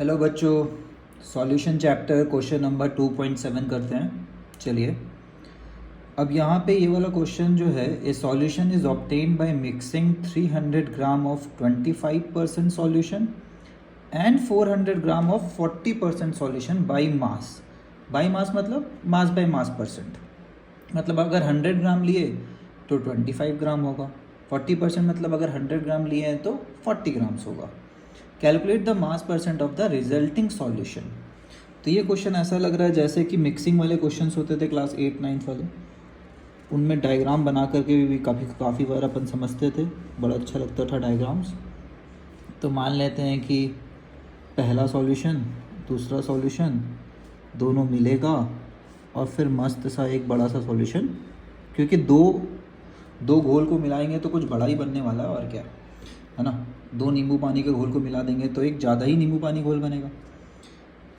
Hello बच्चों, solution chapter question number 2.7 करते हैं। चलिए, अब यहाँ पे ये वाला क्वेश्चन जो है, ए solution is obtained by mixing 300 gram of 25% solution and 400 gram of 40% solution by mass. By mass मतलब मास बाय मास परसेंट, मतलब अगर 100 ग्राम लिए तो 25 ग्राम होगा, 40% मतलब अगर 100 ग्राम लिए हैं तो 40 ग्राम्स होगा। Calculate the mass percent of the resulting solution. तो ये क्वेश्चन ऐसा लग रहा है जैसे कि मिक्सिंग वाले क्वेश्चंस होते थे क्लास 8-9 वाले, उनमें डायग्राम बना करके भी काफ़ी बार अपन समझते थे, बड़ा अच्छा लगता था डायग्राम्स। तो मान लेते हैं कि पहला सॉल्यूशन दूसरा सॉल्यूशन दोनों मिलेगा और फिर मस्त सा एक बड़ा सा सॉल्यूशन, क्योंकि दो घोल को मिलाएंगे तो कुछ बड़ा ही बनने वाला है, और क्या है ना। 2 नींबू पानी के घोल को मिला देंगे तो एक ज़्यादा ही नींबू पानी घोल बनेगा।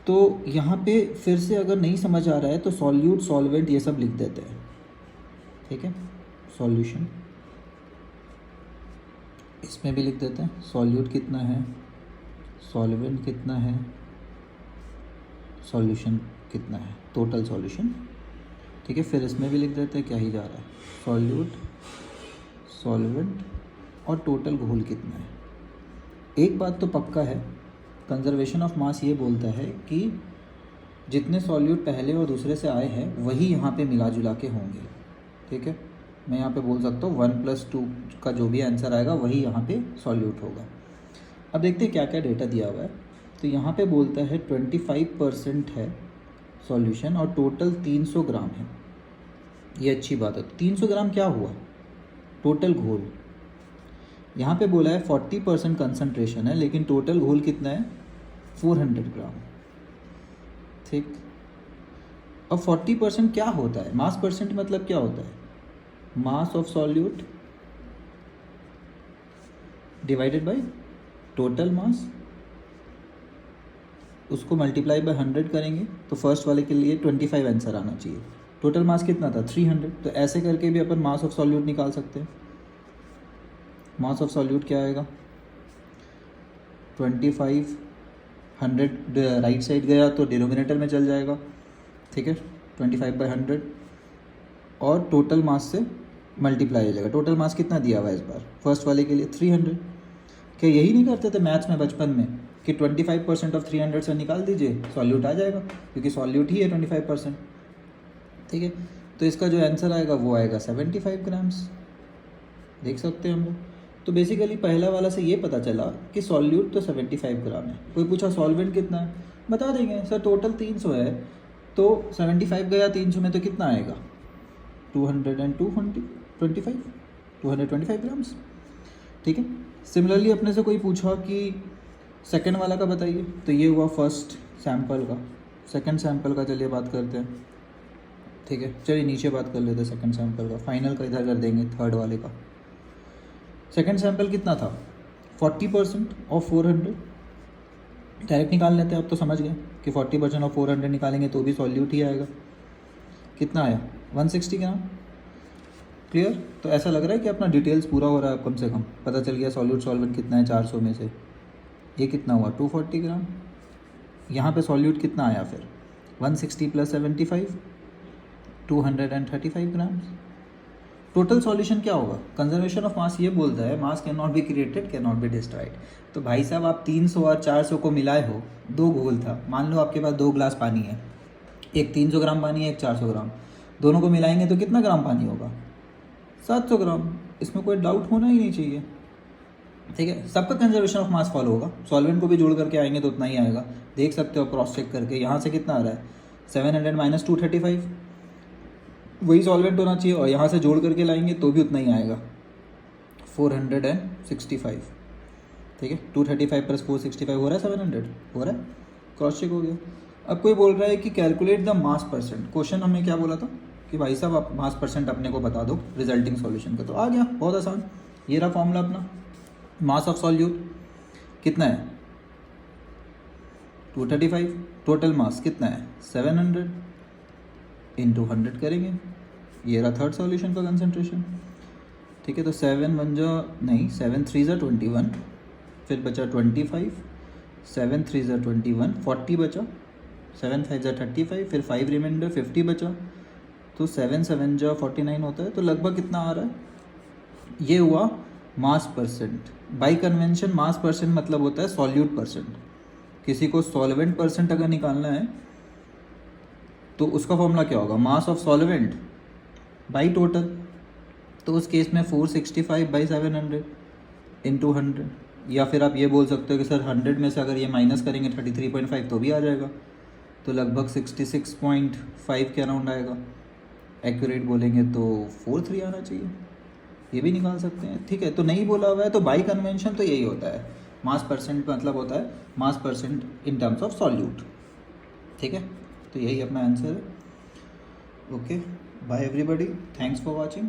तो यहाँ पे फिर से अगर नहीं समझ आ रहा है तो सॉल्यूट सॉल्वेंट ये सब लिख देते हैं, ठीक है। सॉल्यूशन इसमें भी लिख देते हैं, सॉल्यूट कितना है, सॉल्वेंट कितना है, सॉल्यूशन कितना है, टोटल सॉल्यूशन, ठीक है। फिर इसमें भी लिख देते हैं क्या ही जा रहा है, सॉल्यूट सॉल्वेंट और टोटल घोल कितना है। एक बात तो पक्का है, कंजर्वेशन ऑफ मास ये बोलता है कि जितने सॉल्यूट पहले और दूसरे से आए हैं वही यहाँ पे मिला जुला के होंगे, ठीक है। मैं यहाँ पे बोल सकता हूँ 1+2 का जो भी आंसर आएगा वही यहाँ पे सॉल्यूट होगा। अब देखते हैं क्या क्या डेटा दिया हुआ है। तो यहाँ पे बोलता है 25% है सॉल्यूशन और टोटल 300 ग्राम है। ये अच्छी बात है। 300 ग्राम क्या हुआ, टोटल घोल। यहाँ पे बोला है 40% कंसनट्रेशन है, लेकिन टोटल घोल कितना है, 400 ग्राम, ठीक। अब 40% क्या होता है, मास परसेंट मतलब क्या होता है, mass of solute divided by total mass, उसको मल्टीप्लाई बाय 100 करेंगे तो फर्स्ट वाले के लिए 25 आंसर आना चाहिए। टोटल मास कितना था, 300। तो ऐसे करके भी अपन मास ऑफ सॉल्यूट निकाल सकते हैं। मास ऑफ सॉल्यूट क्या आएगा, 25, 100 राइट साइड गया तो डिनोमिनेटर में चल जाएगा, ठीक है। 25/100 और टोटल मास से मल्टीप्लाई हो जाएगा। टोटल मास कितना दिया हुआ है इस बार फर्स्ट वाले के लिए, 300। क्या यही नहीं करते थे मैथ्स में बचपन में कि 25% ऑफ 300 से निकाल दीजिए, सॉल्यूट आ जाएगा, क्योंकि सॉल्यूट ही है 25%, ठीक है। तो इसका जो आंसर आएगा वो आएगा 75 ग्राम्स, देख सकते हैं हम लोग। तो बेसिकली पहला वाला से ये पता चला कि सॉल्यूट तो 75 ग्राम है। कोई पूछा सॉल्वेंट कितना है, बता देंगे सर टोटल 300 है, तो 75 गया 300 में तो कितना आएगा, 225 ग्राम्स, ठीक है। सिमिलरली अपने से कोई पूछा कि सेकेंड वाला का बताइए, तो ये हुआ फर्स्ट सैम्पल का। सेकेंड सैम्पल का चलिए बात करते हैं, ठीक है। चलिए नीचे बात कर लेते हैं सेकेंड सैम्पल का, फाइनल का इधर कर देंगे थर्ड वाले का। सेकेंड सैम्पल कितना था, 40% और 400, डायरेक्ट निकाल लेते हैं। अब तो समझ गए कि 40% और 400 निकालेंगे तो भी सॉल्यूट ही आएगा। कितना आया, 160 ग्राम, क्लियर। तो ऐसा लग रहा है कि अपना डिटेल्स पूरा हो रहा है, कम से कम पता चल गया सॉल्यूट सॉल्वेंट कितना है 400 में से। ये कितना हुआ, 240 ग्राम। यहाँ पे सॉल्यूट कितना आया फिर, 160 + 75, 235 ग्राम्स। टोटल सॉल्यूशन क्या होगा, कंजर्वेशन ऑफ मास ये बोलता है मास can not be created, can not be destroyed. तो भाई साहब आप 300 और 400 को मिलाए हो, 2 घोल था, मान लो आपके पास 2 गिलास पानी है, एक 300 ग्राम पानी है, एक 400 ग्राम, दोनों को मिलाएंगे तो कितना ग्राम पानी होगा, 700 ग्राम। इसमें कोई डाउट होना ही नहीं चाहिए, ठीक है। सबका कंजर्वेशन ऑफ मास फॉलो होगा। सॉल्वेंट को भी जोड़ करके आएंगे तो उतना ही आएगा, देख सकते हो क्रॉस चेक करके। यहाँ से कितना आ रहा है, 700 - 235, वही सॉल्वेंट होना चाहिए, और यहाँ से जोड़ करके लाएंगे तो भी उतना ही आएगा, 465, ठीक है। 235 + 465 हो रहा है 700, हो रहा है, क्रॉस चेक हो गया। अब कोई बोल रहा है कि calculate the mass percent. Question हमें क्या बोला था कि भाई साहब आप मास परसेंट अपने को बता दो रिजल्टिंग सॉल्यूशन का, तो आ गया, बहुत आसान। ये रहा फॉर्मूला अपना, मास ऑफ सॉल्यूट कितना है, 235, टोटल मास कितना है 700 × 100 करेंगे, ये रहा थर्ड सॉल्यूशन का कंसंट्रेशन, ठीक है। तो 7 × 1 नहीं 7 × 3 = 21, फिर बचा 25 7 3 ज़ा 21, 40 बचा, 7 5 ज़ा 35, फिर 5 रिमाइंडर 50 बचा, तो 7 7 ज़ा 49 होता है। तो लगभग कितना आ रहा है, ये हुआ मास percent. By convention mass percent मतलब होता है सॉल्यूट परसेंट। किसी को सॉल्वेंट परसेंट अगर निकालना है तो उसका फॉर्मूला क्या होगा, mass of solvent by total. तो उस केस में 465 बाई 700 इंटू 100, या फिर आप ये बोल सकते हो कि सर 100 में से अगर ये माइनस करेंगे 33.5 तो भी आ जाएगा, तो लगभग 66.5 के अराउंड आएगा। एक्यूरेट बोलेंगे तो 43 आना चाहिए, ये भी निकाल सकते हैं। ठीक है, तो नहीं बोला हुआ है तो बाई कन्वेंशन तो यही होता है, मास परसेंट मतलब होता है mass percent in terms of solute. ठीक है, तो यही अपना आंसर है। Okay, bye everybody, thanks for watching.